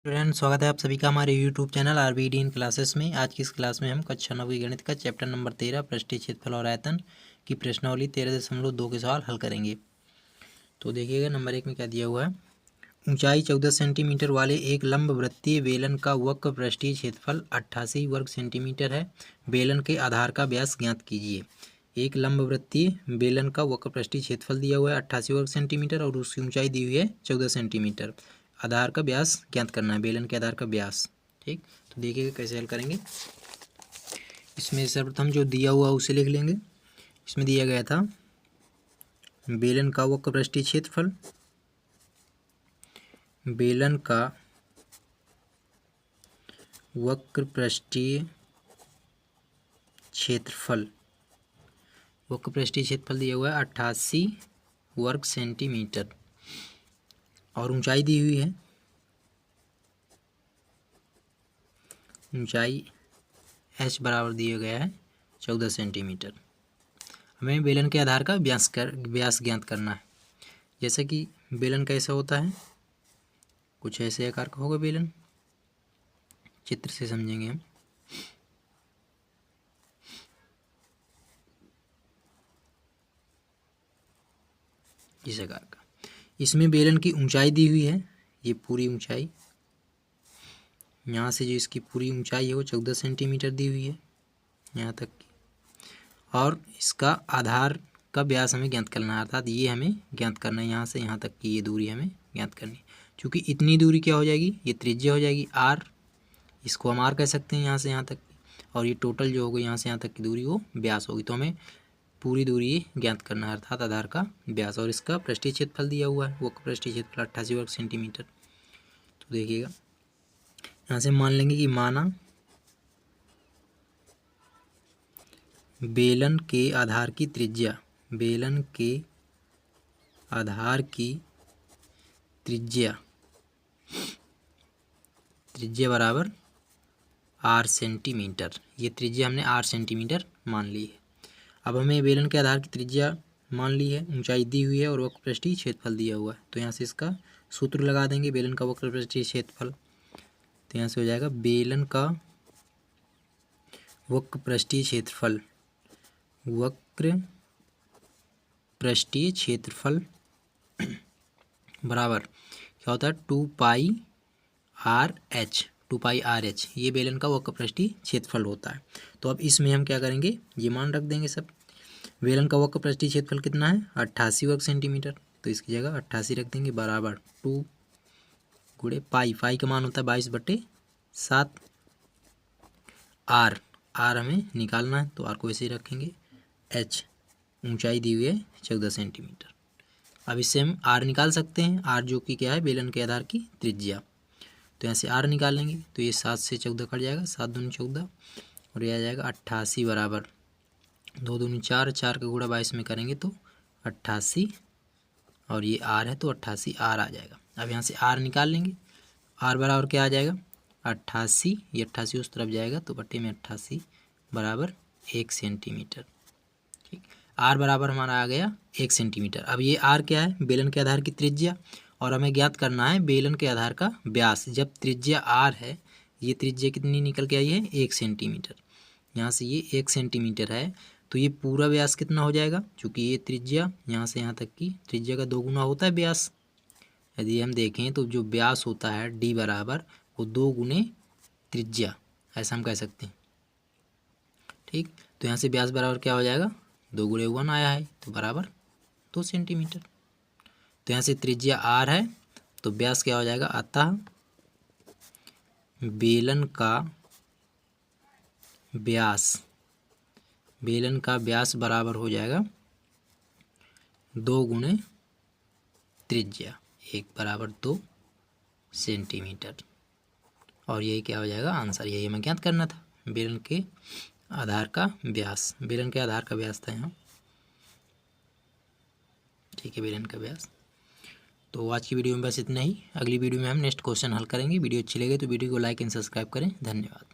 Student, स्वागत है आप सभी का हमारे यूट्यूब चैनल आरबीडी इन क्लासेस में। आज की इस क्लास में हम कक्षा 9 की गणित का चैप्टर नंबर 13 पृष्ठीय क्षेत्रफल और आयतन की प्रश्नावली 13.2 के सवाल हल करेंगे। तो देखिएगा, नंबर 1 में क्या दिया हुआ है। ऊंचाई 14 सेंटीमीटर वाले एक लंब वृत्तीय बेलन का वक्र पृष्ठीय क्षेत्रफल 88 वर्ग सेंटीमीटर है। बेलन के आधार का व्यास ज्ञात कीजिए। एक लंब वृत्तीय बेलन का वक्र पृष्ठीय क्षेत्रफल दिया हुआ है 88 वर्ग सेंटीमीटर और उसकी ऊंचाई दी हुई है 14 सेंटीमीटर। आधार का व्यास ज्ञात करना है, बेलन के आधार का व्यास। ठीक, तो देखिएगा कैसे हल करेंगे। इसमें सर्वप्रथम जो दिया हुआ उसे लिख लेंगे। इसमें दिया गया था बेलन का वक्र पृष्ठीय क्षेत्रफल, बेलन का वक्र पृष्ठीय क्षेत्रफल, वक्र पृष्ठीय क्षेत्रफल दिया हुआ है 88 वर्ग सेंटीमीटर और ऊंचाई दी हुई है, ऊंचाई h बराबर दिया गया है 14 सेंटीमीटर। हमें बेलन के आधार का व्यास ज्ञात करना है। जैसे कि बेलन कैसा होता है, कुछ ऐसे आकार का होगा बेलन, चित्र से समझेंगे हम। इस आकार का। इसमें बेलन की ऊंचाई दी हुई है, ये पूरी ऊंचाई, यहाँ से जो इसकी पूरी ऊंचाई है वो 14 सेंटीमीटर दी हुई है यहाँ तक की। और इसका आधार का व्यास हमें ज्ञात करना है, अर्थात ये हमें ज्ञात करना है, यहाँ से यहाँ तक की ये दूरी हमें ज्ञात करनी है। क्योंकि इतनी दूरी क्या हो जाएगी, ये त्रिज्या हो जाएगी r, इसको हम r कह सकते हैं यहाँ से यहाँ तक की, और ये टोटल जो होगा यहाँ से यहाँ तक की दूरी वो व्यास होगी। तो हमें पूरी दूरी ज्ञात करना है, अर्थात आधार का व्यास। और इसका पृष्ठीय क्षेत्रफल दिया हुआ है, वो पृष्ठीय क्षेत्रफल 88 वर्ग सेंटीमीटर। तो देखिएगा, यहाँ से मान लेंगे कि माना बेलन के आधार की त्रिज्या, बेलन के आधार की त्रिज्या बराबर r सेंटीमीटर। ये त्रिज्या हमने r सेंटीमीटर मान ली है। अब हमें बेलन के आधार की त्रिज्या मान ली है, ऊंचाई दी हुई है और वक्र पृष्ठीय क्षेत्रफल दिया हुआ है। तो यहाँ से इसका सूत्र लगा देंगे, बेलन का वक्र पृष्ठीय क्षेत्रफल। तो यहाँ से हो जाएगा बेलन का वक्र पृष्ठीय क्षेत्रफल, वक्र पृष्ठीय क्षेत्रफल बराबर क्या होता है 2 पाई आर एच। ये बेलन का वक्र पृष्ठीय क्षेत्रफल होता है। तो अब इसमें हम क्या करेंगे, ये मान रख देंगे सब। बेलन का वक्र पृष्ठीय क्षेत्रफल कितना है 88 वर्ग सेंटीमीटर, तो इसकी जगह 88 रख देंगे बराबर 2 गुणे पाई का मान होता है 22/7। आर हमें निकालना है, तो आर को ऐसे ही रखेंगे। एच ऊंचाई दी हुई है 14 सेंटीमीटर। अब इससे हम आर निकाल सकते हैं, आर जो कि क्या है बेलन के आधार की त्रिज्या। तो यहाँ से आर निकालेंगे तो ये 7 से 14 कट जाएगा, 7 दूनी 14 और ये आ जाएगा 88 बराबर 2 दूनी 4, 4 का गुणा 22 में करेंगे तो 88, और ये आर है तो 88 आर आ जाएगा। अब यहाँ से आर निकाल लेंगे, आर बराबर क्या आ जाएगा 88, ये 88 उस तरफ जाएगा तो बट्टे में 88 बराबर 1 सेंटीमीटर। ठीक, आर बराबर हमारा आ गया 1 सेंटीमीटर। अब ये आर क्या है, बेलन के आधार की त्रिज्या, और हमें ज्ञात करना है बेलन के आधार का व्यास। जब त्रिज्या आर है, ये त्रिज्या कितनी निकल के आई है 1 सेंटीमीटर। यहाँ से ये 1 सेंटीमीटर है, तो ये पूरा व्यास कितना हो जाएगा, क्योंकि ये त्रिज्या यहाँ से यहाँ तक की त्रिज्या का 2 गुना होता है व्यास। यदि हम देखें तो जो व्यास होता है डी बराबर वो 2 गुने त्रिज्या, ऐसा हम कह सकते हैं। ठीक, तो यहाँ से व्यास बराबर क्या हो जाएगा 2 गुणे 1 आया है तो बराबर 2 सेंटीमीटर। तो यहाँ से त्रिज्या आर है तो व्यास क्या हो जाएगा, अतः बेलन का व्यास बराबर हो जाएगा 2 गुणे त्रिज्या, 1 बराबर 2 सेंटीमीटर। और यही क्या हो जाएगा आंसर, यही हमें ज्ञात करना था, बेलन के आधार का व्यास। बेलन के आधार का व्यास था यहाँ। ठीक है, बेलन का व्यास। तो आज की वीडियो में बस इतना ही। अगली वीडियो में हम नेक्स्ट क्वेश्चन हल करेंगे। वीडियो अच्छी लगे तो वीडियो को लाइक एंड सब्सक्राइब करें। धन्यवाद।